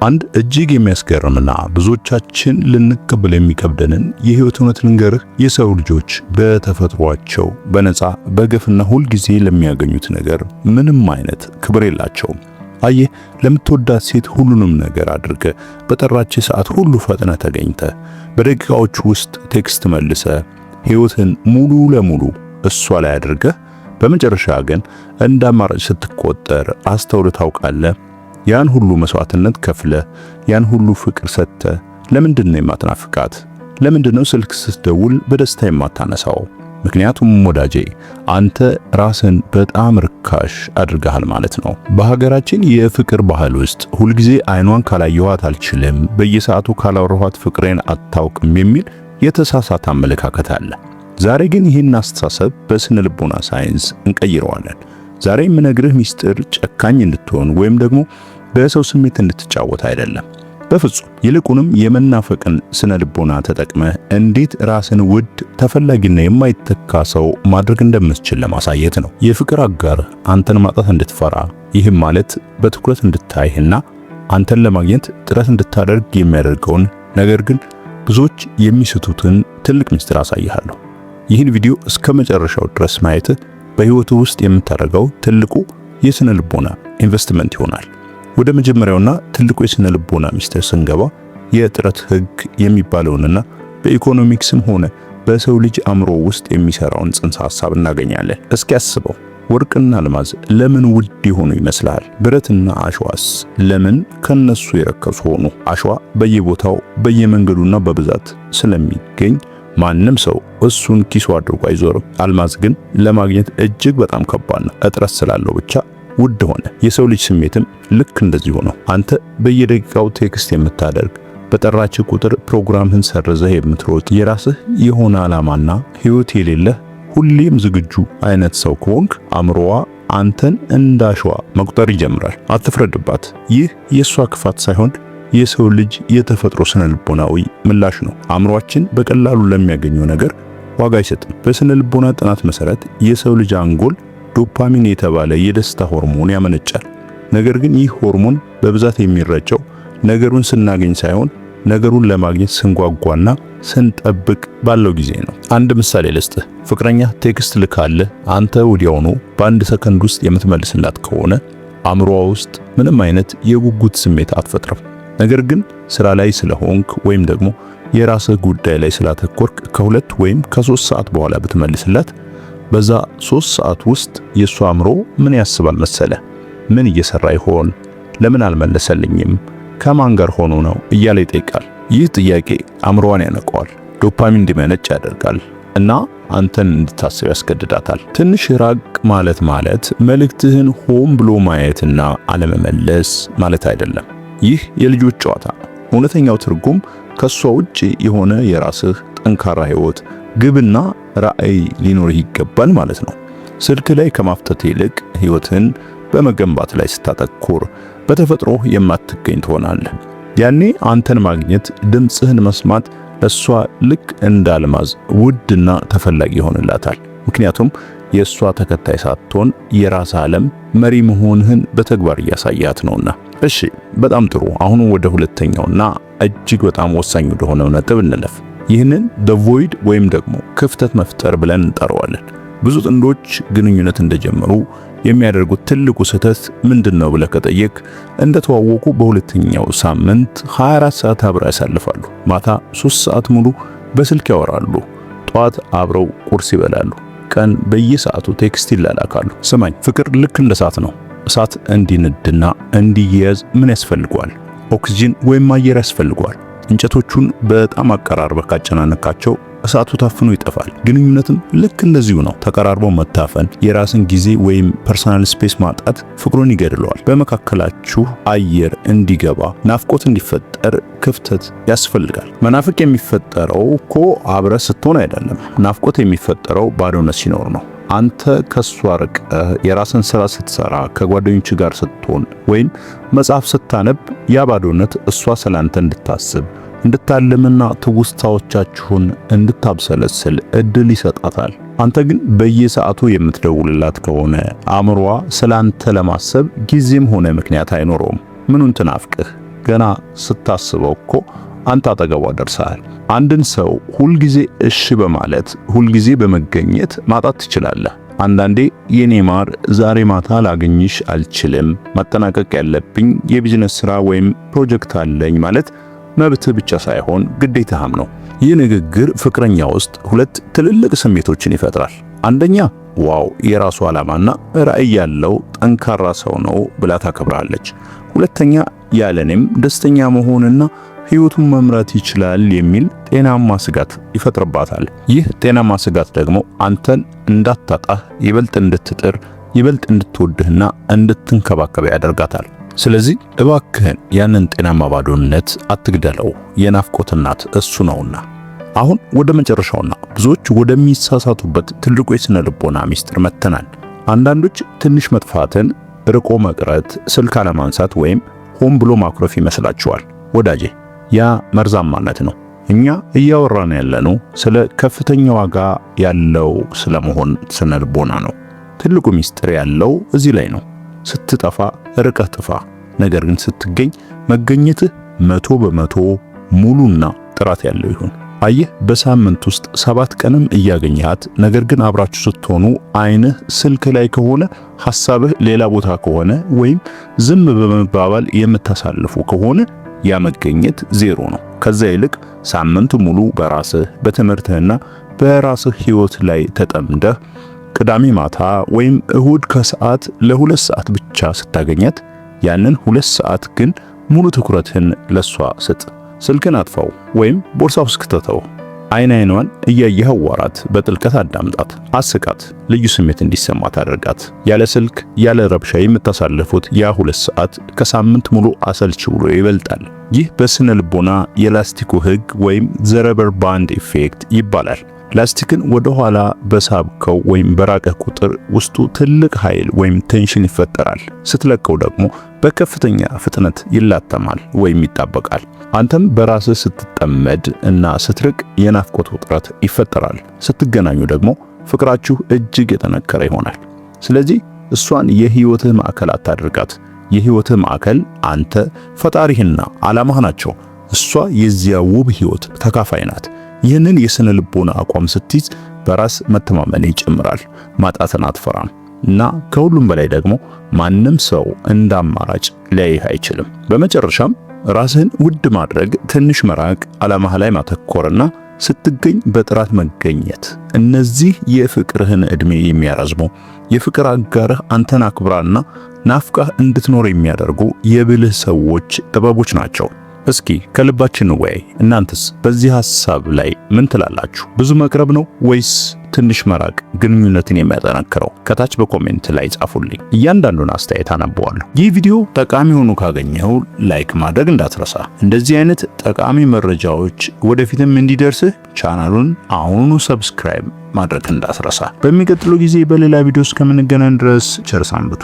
አንድ እጅግ የሚያስገርምና ብዙዎቻችን ልንቀበል የሚከብደንን የህይወት እውነት ልንገርህ። የሰው ልጆች በተፈጥሯቸው በነፃ በገፍና ሁል ጊዜ ለሚያገኙት ነገር ምንም አይነት ክብር የላቸውም። አየህ፣ ለምትወዳት ሴት ሁሉንም ነገር አድርገ በጠራች ሰዓት ሁሉ ፈጥነ ተገኝተ በደቂቃዎች ውስጥ ቴክስት መልሰ ህይወትን ሙሉ ለሙሉ እሷ ላይ አድርገ በመጨረሻ ግን እንደ አማራጭ ስትቆጠር አስተውለህ ታውቃለህ? ያን ሁሉ መስዋዕትነት ከፍለ ያን ሁሉ ፍቅር ሰጥተ ለምንድነው የማትናፍቃት? ለምንድነው ስልክ ስትደውል በደስታ የማታነሳው? ምክንያቱም ወዳጄ አንተ ራስን በጣም ርካሽ አድርገሃል ማለት ነው። በሀገራችን የፍቅር ባህል ውስጥ ሁልጊዜ አይኗን ካላየኋት አልችልም፣ በየሰዓቱ ካላወራኋት ፍቅሬን አታውቅም የሚል የተሳሳተ አመለካከት አለ። ዛሬ ግን ይህን አስተሳሰብ በስነ ልቦና ሳይንስ እንቀይረዋለን። ዛሬ የምነግርህ ሚስጥር ጨካኝ እንድትሆን ወይም ደግሞ በሰው ስሜት እንድትጫወት አይደለም፣ በፍጹም። ይልቁንም የመናፈቅን ስነ ልቦና ተጠቅመህ እንዴት ራስን ውድ፣ ተፈላጊና የማይተካ ሰው ማድረግ እንደምትችል ለማሳየት ነው። የፍቅር አጋር አንተን ማጣት እንድትፈራ፣ ይህም ማለት በትኩረት እንድታይህና አንተን ለማግኘት ጥረት እንድታደርግ የሚያደርገውን ነገር ግን ብዙዎች የሚስቱትን ትልቅ ሚስጥር አሳይሃለሁ። ይህን ቪዲዮ እስከ መጨረሻው ድረስ ማየት በህይወቱ ውስጥ የምታደርገው ትልቁ የስነ ልቦና ኢንቨስትመንት ይሆናል። ወደ መጀመሪያውና ትልቁ የስነ ልቦና ሚስጥር ስንገባ የጥረት ህግ የሚባለውንና በኢኮኖሚክስም ሆነ በሰው ልጅ አእምሮ ውስጥ የሚሰራውን ጽንሰ ሐሳብ እናገኛለን። እስኪ አስበው፣ ወርቅና አልማዝ ለምን ውድ የሆኑ ይመስላል? ብረትና አሸዋስ ለምን ከነሱ የረከሱ ሆኑ? አሸዋ በየቦታው በየመንገዱና በብዛት ስለሚገኝ ማንም ሰው እሱን ኪሱ አድርጎ አይዞርም። አልማዝ ግን ለማግኘት እጅግ በጣም ከባድ ነው። እጥረት ስላለው ብቻ ውድ ሆነ። የሰው ልጅ ስሜትም ልክ እንደዚህ ሆነ። አንተ በየደቂቃው ቴክስት የምታደርግ፣ በጠራች ቁጥር ፕሮግራምህን ሰርዘህ የምትሮጥ፣ የራስህ የሆነ ዓላማና ህይወት የሌለህ ሁሌም ዝግጁ አይነት ሰው ከሆንክ አእምሮዋ አንተን እንዳሸዋ መቁጠር ይጀምራል። አትፍረድባት። ይህ የሷ ክፋት ሳይሆን የሰው ልጅ የተፈጥሮ ስነ ልቦናዊ ምላሽ ነው። አእምሮአችን በቀላሉ ለሚያገኘው ነገር ዋጋ አይሰጥም። በስነ ልቦና ጥናት መሰረት የሰው ልጅ አንጎል ዶፓሚን የተባለ የደስታ ሆርሞን ያመነጫል። ነገር ግን ይህ ሆርሞን በብዛት የሚረጨው ነገሩን ስናገኝ ሳይሆን ነገሩን ለማግኘት ስንጓጓና ስንጠብቅ ባለው ጊዜ ነው። አንድ ምሳሌ ልስጥህ። ፍቅረኛ ቴክስት ልካለህ፣ አንተ ወዲያውኑ በአንድ ሰከንድ ውስጥ የምትመልስላት ከሆነ አእምሮዋ ውስጥ ምንም አይነት የጉጉት ስሜት አትፈጥርም። ነገር ግን ስራ ላይ ስለሆንክ ወይም ደግሞ የራስህ ጉዳይ ላይ ስላተኮርክ ከ2 ወይም ከ3 ሰዓት በኋላ ብትመልስላት በዛ 3 ሰዓት ውስጥ የሷ አእምሮ ምን ያስባል መሰለ? ምን እየሰራ ይሆን? ለምን አልመለሰልኝም? ከማን ጋር ሆኖ ነው እያለ ይጠይቃል። ይህ ጥያቄ አእምሮዋን ያነቀዋል፣ ዶፓሚን እንዲመነጭ ያደርጋል እና አንተን እንድታስብ ያስገድዳታል። ትንሽ ራቅ ማለት መልእክትህን ሆን ብሎ ማየትና አለመመለስ ማለት አይደለም። ይህ የልጆች ጨዋታ ነው። እውነተኛው ትርጉም ከሷ ውጪ የሆነ የራስህ ጠንካራ ህይወት፣ ግብና ራዕይ ሊኖርህ ይገባል ማለት ነው። ስልክ ላይ ከማፍጠት ይልቅ ህይወትን በመገንባት ላይ ስታተኩር በተፈጥሮ የማትገኝ ትሆናለህ። ያኔ አንተን ማግኘት፣ ድምጽህን መስማት ለሷ ልክ እንደ አልማዝ ውድና ተፈላጊ ይሆንላታል። ምክንያቱም የሷ ተከታይ ሳትሆን የራስ ዓለም መሪ መሆንህን በተግባር እያሳያት ነውና። እሺ፣ በጣም ጥሩ። አሁን ወደ ሁለተኛውና እጅግ በጣም ወሳኝ ወደሆነው ነጥብ እንለፍ። ይህንን the void ወይም ደግሞ ክፍተት መፍጠር ብለን እንጠራዋለን። ብዙ ጥንዶች ግንኙነት እንደጀመሩ የሚያደርጉት ትልቁ ስህተት ምንድነው ብለህ ከጠየቅ፣ እንደተዋወቁ በሁለተኛው ሳምንት 24 ሰዓት አብረው ያሳልፋሉ። ማታ 3 ሰዓት ሙሉ በስልክ ያወራሉ። ጠዋት አብረው ቁርስ ይበላሉ። ቀን በየሰዓቱ ቴክስት ይላላካሉ። ስማኝ፣ ፍቅር ልክ እንደ እሳት ነው። እሳት እንዲነድና እንዲያያዝ ምን ያስፈልገዋል? ኦክሲጅን ወይም አየር ያስፈልገዋል። እንጨቶቹን በጣም አቀራርበህ ካጨናነካቸው እሳቱ ታፍኖ ይጠፋል። ግንኙነትም ልክ እንደዚሁ ነው። ተቀራርበው መታፈን፣ የራስን ጊዜ ወይም ፐርሰናል ስፔስ ማጣት ፍቅሩን ይገድለዋል። በመካከላችሁ አየር እንዲገባ፣ ናፍቆት እንዲፈጠር ክፍተት ያስፈልጋል። መናፍቅ የሚፈጠረው እኮ አብረህ ስትሆን አይደለም። ናፍቆት የሚፈጠረው ባዶነት ሲኖር ነው። አንተ ከሷ ርቀህ የራስን ስራ ስትሰራ፣ ከጓደኞች ጋር ስትሆን ወይም መጽሐፍ ስታነብ ያ ባዶነት እሷ ስላንተ እንድታስብ፣ እንድታልምና ትውስታዎቻችሁን እንድታብሰለስል እድል ይሰጣታል። አንተ ግን በየሰዓቱ የምትደውልላት ከሆነ አእምሮዋ ስላንተ ለማሰብ ጊዜም ሆነ ምክንያት አይኖረውም። ምኑን ትናፍቅህ? ገና ስታስበው እኮ አንተ አጠገቧ ደርሰሃል። አንድን ሰው ሁልጊዜ እሺ በማለት ሁልጊዜ በመገኘት ማጣት ትችላለህ። አንዳንዴ የኔ ማር ዛሬ ማታ ላገኝሽ አልችልም፣ ማጠናቀቅ ያለብኝ የቢዝነስ ሥራ ወይም ፕሮጀክት አለኝ ማለት መብትህ ብቻ ሳይሆን ግዴታህም ነው። ይህ ንግግር ፍቅረኛ ውስጥ ሁለት ትልልቅ ስሜቶችን ይፈጥራል። አንደኛ ዋው የራሱ ዓላማና ራዕይ ያለው ጠንካራ ሰው ነው ብላ ታከብራለች። ሁለተኛ ያለኔም ደስተኛ መሆንና ሕይወቱን መምራት ይችላል የሚል ጤናማ ስጋት ይፈጥርባታል። ይህ ጤናማ ስጋት ደግሞ አንተን እንዳታጣህ ይበልጥ እንድትጥር ይበልጥ እንድትወድህና እንድትንከባከብ ያደርጋታል። ስለዚህ እባክህን ያንን ጤናማ ባዶነት አትግደለው። የናፍቆት እናት እሱ ነውና። አሁን ወደ መጨረሻውና ብዙዎች ወደሚሳሳቱበት ትልቁ የስነ ልቦና ሚስጥር መተናል። አንዳንዶች ትንሽ መጥፋትን፣ ርቆ መቅረት፣ ስልክ አለማንሳት ወይም ሆን ብሎ ማኩረፍ ይመስላቸዋል። ወዳጄ ያ መርዛማነት ነው። እኛ እያወራን ያለነው ስለ ከፍተኛ ዋጋ ያለው ስለመሆን ስነ ልቦና ነው። ትልቁ ሚስጥር ያለው እዚህ ላይ ነው። ስትጠፋ ርቀህ ጥፋ። ነገር ግን ስትገኝ መገኘትህ 100% ሙሉና ጥራት ያለው ይሁን። አየህ በሳምንት ውስጥ 7 ቀንም እያገኘሃት ነገር ግን አብራችሁ ስትሆኑ አይንህ ስልክ ላይ ከሆነ ሐሳብህ ሌላ ቦታ ከሆነ ወይም ዝም በመባባል የምታሳልፉ ከሆነ ያ መገኘት ዜሮ ነው። ከዛ ይልቅ ሳምንት ሙሉ በራስህ በትምህርትህና በራስህ ሕይወት ላይ ተጠምደህ ቅዳሜ ማታ ወይም እሁድ ከሰዓት ለ2 ሰዓት ብቻ ስታገኛት ያንን 2 ሰዓት ግን ሙሉ ትኩረትህን ለሷ ስጥ። ስልክን አጥፋው ወይም ቦርሳ ውስጥ ክተተው። አይን አይኗን እያየህ አዋራት፣ በጥልቀት አዳምጣት፣ አስቃት፣ ልዩ ስሜት እንዲሰማት አድርጋት። ያለ ስልክ ያለ ረብሻ የምታሳልፉት ያ 2 ሰዓት ከሳምንት ሙሉ አሰልች ብሎ ይበልጣል። ይህ በስነ ልቦና የላስቲኩ ሕግ ወይም ዘ ረበር ባንድ ኢፌክት ይባላል። ላስቲክን ወደ ኋላ በሳብከው ወይም በራቀህ ቁጥር ውስጡ ትልቅ ኃይል ወይም ቴንሽን ይፈጠራል። ስትለቀው ደግሞ በከፍተኛ ፍጥነት ይላተማል ወይም ይጣበቃል። አንተም በራስህ ስትጠመድ እና ስትርቅ የናፍቆት ውጥረት ይፈጠራል። ስትገናኙ ደግሞ ፍቅራችሁ እጅግ የጠነከረ ይሆናል። ስለዚህ እሷን የህይወትህ ማዕከል አታድርጋት። የህይወትህ ማዕከል አንተ፣ ፈጣሪህና ዓላማህ ናቸው። እሷ የዚያ ውብ ህይወት ተካፋይ ናት። ይህንን የስነ ልቦና አቋም ስትይዝ በራስ መተማመን ይጨምራል። ማጣትን አትፈራም እና ከሁሉም በላይ ደግሞ ማንም ሰው እንደ አማራጭ ሊያይህ አይችልም። በመጨረሻም ራስህን ውድ ማድረግ፣ ትንሽ መራቅ፣ ዓላማህ ላይ ማተኮርና ስትገኝ በጥራት መገኘት፣ እነዚህ የፍቅርህን ዕድሜ የሚያረዝሙ የፍቅር አጋርህ አንተን አክብራና ናፍቃህ እንድትኖር የሚያደርጉ የብልህ ሰዎች ጥበቦች ናቸው። እስኪ ከልባችን ወይ እናንተስ በዚህ ሐሳብ ላይ ምን ትላላችሁ? ብዙ መቅረብ ነው ወይስ ትንሽ መራቅ ግንኙነትን የሚያጠናክረው? ከታች በኮሜንት ላይ ጻፉልኝ። እያንዳንዱን አስተያየት አነበዋለሁ። ይህ ቪዲዮ ጠቃሚ ሆኖ ካገኘው ላይክ ማድረግ እንዳትረሳ። እንደዚህ አይነት ጠቃሚ መረጃዎች ወደፊትም እንዲደርስህ ቻናሉን አሁኑኑ ሰብስክራይብ ማድረግ እንዳትረሳ። በሚቀጥለው ጊዜ በሌላ ቪዲዮ እስከምንገናኝ ድረስ ቸር ሰንብቱ።